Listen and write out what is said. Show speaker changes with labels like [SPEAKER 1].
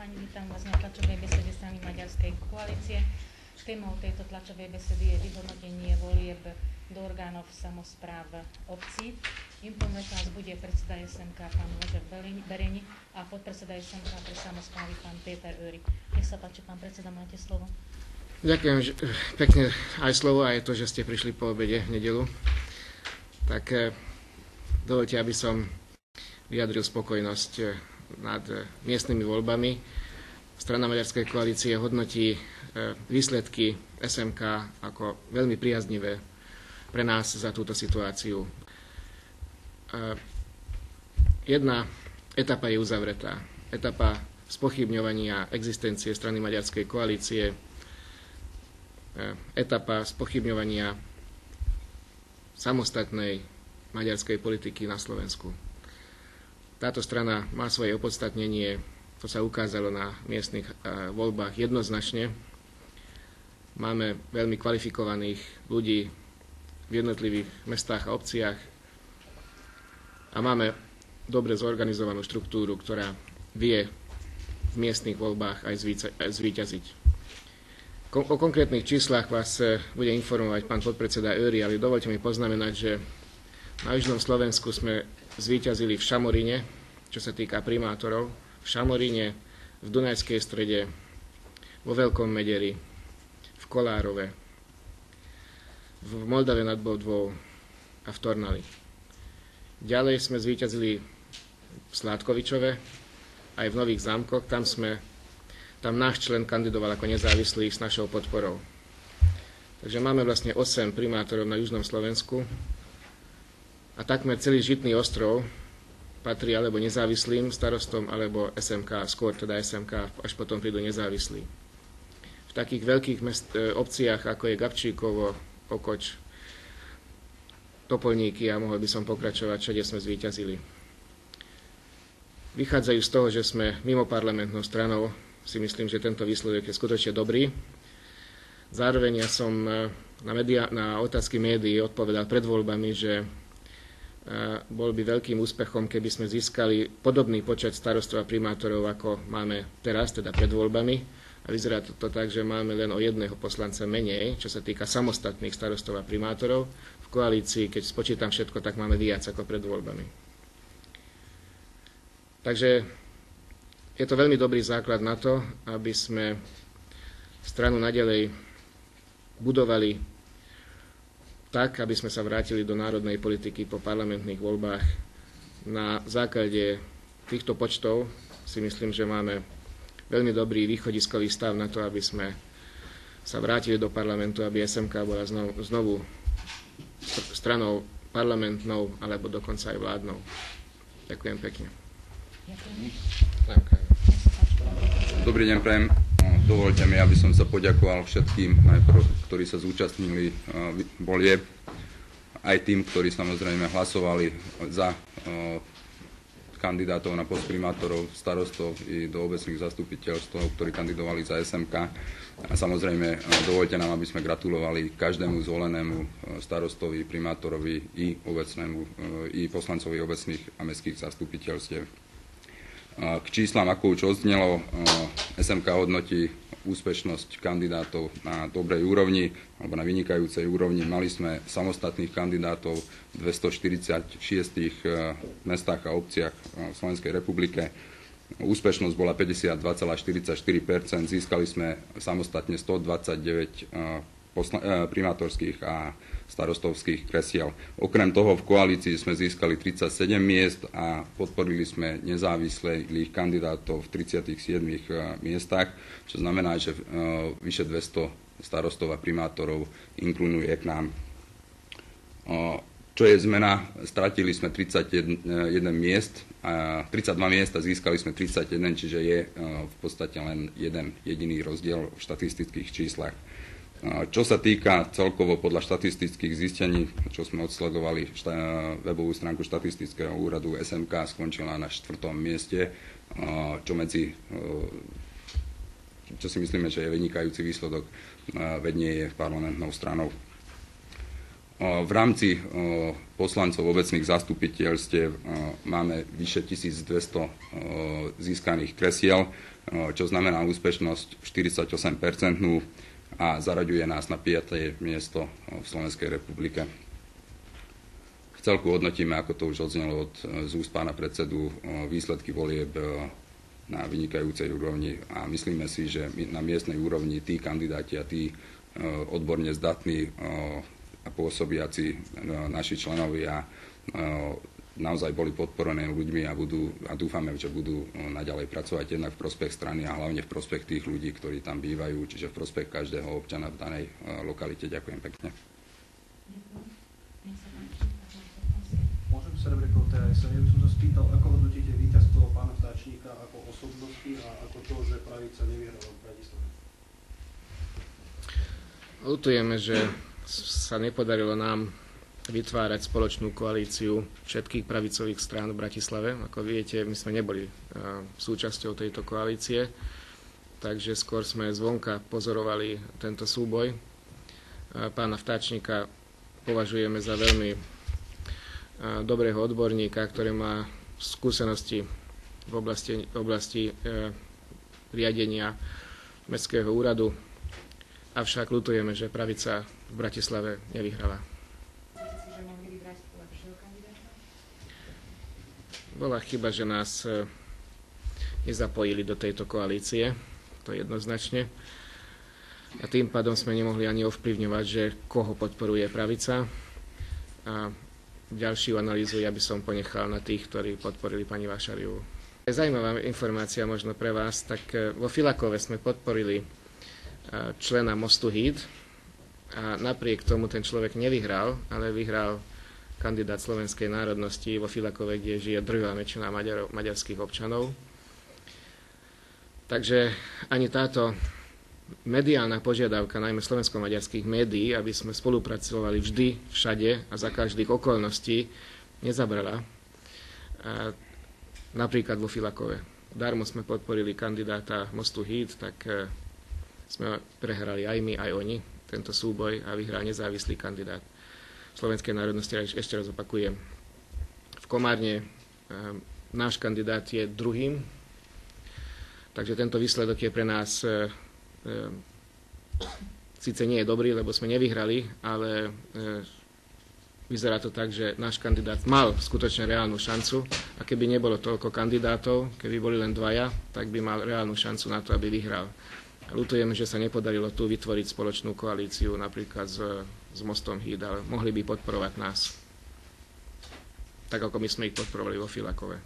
[SPEAKER 1] páni, vítam vás na tlačovej besede strany Maďarskej koalície. Témou tejto tlačovej besedy je vyhodnotenie volieb do orgánov samospráv obcí. Informovať vás bude predseda SMK pán Jožef Bereni a podpredseda SMK pre samosprávy pán Peter Őry. Nech sa páči, pán predseda, máte slovo.
[SPEAKER 2] Ďakujem pekne aj slovo, aj to, že ste prišli po obede v nedeľu. Tak dovoľte, aby som vyjadril spokojnosť nad miestnymi voľbami. Strana Maďarskej koalície hodnotí výsledky SMK ako veľmi priaznivé pre nás za túto situáciu. Jedna etapa je uzavretá. Etapa spochybňovania existencie strany Maďarskej koalície, etapa spochybňovania samostatnej maďarskej politiky na Slovensku. Táto strana má svoje opodstatnenie, to sa ukázalo na miestnych voľbách jednoznačne. Máme veľmi kvalifikovaných ľudí v jednotlivých mestách a obciach a máme dobre zorganizovanú štruktúru, ktorá vie v miestnych voľbách aj zvíťaziť. O konkrétnych číslach vás bude informovať pán podpredseda Őry, ale dovoľte mi poznamenať, že na južnom Slovensku sme zvíťazili v Šamoríne, čo sa týka primátorov, v Šamoríne, v Dunajskej Strede, vo Veľkom Mederi, v Kolárove, v Moldave nad Bodvou a v Tornali. Ďalej sme zvíťazili v Sládkovičove, aj v Nových Zámkoch, tam náš člen kandidoval ako nezávislý s našou podporou. Takže máme vlastne 8 primátorov na južnom Slovensku a takmer celý Žitný ostrov patrí alebo nezávislým starostom, alebo SMK, skôr teda SMK, až potom prídu nezávislí. V takých veľkých obciach, ako je Gabčíkovo, Okoč, Topolníky a mohol by som pokračovať, všade sme zvíťazili. Vychádzajú z toho, že sme mimo parlamentnou stranou, si myslím, že tento výsledok je skutočne dobrý. Zároveň ja som na otázky médií odpovedal pred voľbami, že bol by veľkým úspechom, keby sme získali podobný počet starostov a primátorov, ako máme teraz, teda pred voľbami. A vyzerá to tak, že máme len o jedného poslanca menej, čo sa týka samostatných starostov a primátorov. V koalícii, keď spočítam všetko, tak máme viac ako pred voľbami. Takže je to veľmi dobrý základ na to, aby sme stranu naďalej budovali tak, aby sme sa vrátili do národnej politiky po parlamentných voľbách. Na základe týchto počtov si myslím, že máme veľmi dobrý východiskový stav na to, aby sme sa vrátili do parlamentu, aby SMK bola znovu stranou parlamentnou, alebo dokonca aj vládnou. Ďakujem pekne.
[SPEAKER 3] Dobrý deň, prajem. Dovoľte mi, aby som sa poďakoval všetkým, ktorí sa zúčastnili volieb, aj tým, ktorí samozrejme hlasovali za kandidátov na post primátorov, starostov i do obecných zastupiteľstv, ktorí kandidovali za SMK. A samozrejme, dovoľte nám, aby sme gratulovali každému zvolenému starostovi, primátorovi i poslancovi obecných a mestských zastupiteľstiev. K číslam, ako už odznelo, SMK hodnotí úspešnosť kandidátov na dobrej úrovni alebo na vynikajúcej úrovni. Mali sme samostatných kandidátov v 246 mestách a obciach v Slovenskej republike. Úspešnosť bola 52,44%. Získali sme samostatne 129 primátorských a starostovských kresiel. Okrem toho v koalícii sme získali 37 miest a podporili sme nezávislých kandidátov v 37 miestach, čo znamená, že vyše 200 starostov a primátorov inklinuje k nám. Čo je zmena? Stratili sme 31 miest, 32 miest a získali sme 31, čiže je v podstate len jeden jediný rozdiel v štatistických číslach. Čo sa týka celkovo podľa štatistických zistení, čo sme odsledovali webovú stránku štatistického úradu, SMK skončila na 4. mieste, čo si myslíme, že je vynikajúci výsledok, veď nie je parlamentnou stranou. V rámci poslancov obecných zastupiteľstiev máme vyše 1200 získaných kresiel, čo znamená úspešnosť 48% a zaraďuje nás na 5. miesto v Slovenskej republike. V celku hodnotíme, ako to už odznelo z úst pána predsedu, výsledky volieb na vynikajúcej úrovni a myslíme si, že na miestnej úrovni tí kandidáti a tí odborne zdatní a pôsobiaci naši členovia naozaj boli podporené ľuďmi a dúfame, že budú naďalej pracovať jednak v prospech strany a hlavne v prospech tých ľudí, ktorí tam bývajú, čiže v prospech každého občana v danej lokalite. Ďakujem pekne.
[SPEAKER 4] Môžem sa Rebrekov TAS. Ja by som sa spýtal, ako hodnotíte víťazstvo pána Vtáčnika ako osobnosti a ako to, že pravica nevyhrala v Bratislave?
[SPEAKER 2] Ľutujeme, že sa nepodarilo nám vytvárať spoločnú koalíciu všetkých pravicových strán v Bratislave. Ako viete, my sme neboli súčasťou tejto koalície, takže skôr sme zvonka pozorovali tento súboj. Pána Vtáčnika považujeme za veľmi dobrého odborníka, ktorý má skúsenosti v oblasti riadenia mestského úradu. Avšak ľutujeme, že pravica v Bratislave nevyhrala. Bola chyba, že nás nezapojili do tejto koalície, to jednoznačne. A tým pádom sme nemohli ani ovplyvňovať, že koho podporuje pravica. A ďalšiu analýzu ja by som ponechal na tých, ktorí podporili pani Vášariovú. Zajímavá informácia možno pre vás, tak vo Filakove sme podporili člena Mostu Híd a napriek tomu ten človek nevyhral, ale vyhral kandidát slovenskej národnosti vo Filakove, kde žije drvivá väčšina maďarských občanov. Takže ani táto mediálna požiadavka, najmä slovensko-maďarských médií, aby sme spolupracovali vždy, všade a za každých okolností, nezabrala. Napríklad vo Filakove. Darmo sme podporili kandidáta Mostu Híd, tak sme prehrali aj my, aj oni tento súboj a vyhral nezávislý kandidát slovenskej národnosti. Ešte raz opakujem. V Komárne náš kandidát je druhým, takže tento výsledok je pre nás síce nie je dobrý, lebo sme nevyhrali, ale vyzerá to tak, že náš kandidát mal skutočne reálnu šancu a keby nebolo toľko kandidátov, keby boli len dvaja, tak by mal reálnu šancu na to, aby vyhral. Ľutujeme, že sa nepodarilo tu vytvoriť spoločnú koalíciu napríklad s Mostom Híd, ale mohli by podporovať nás, tak ako my sme ich podporovali vo Filakove.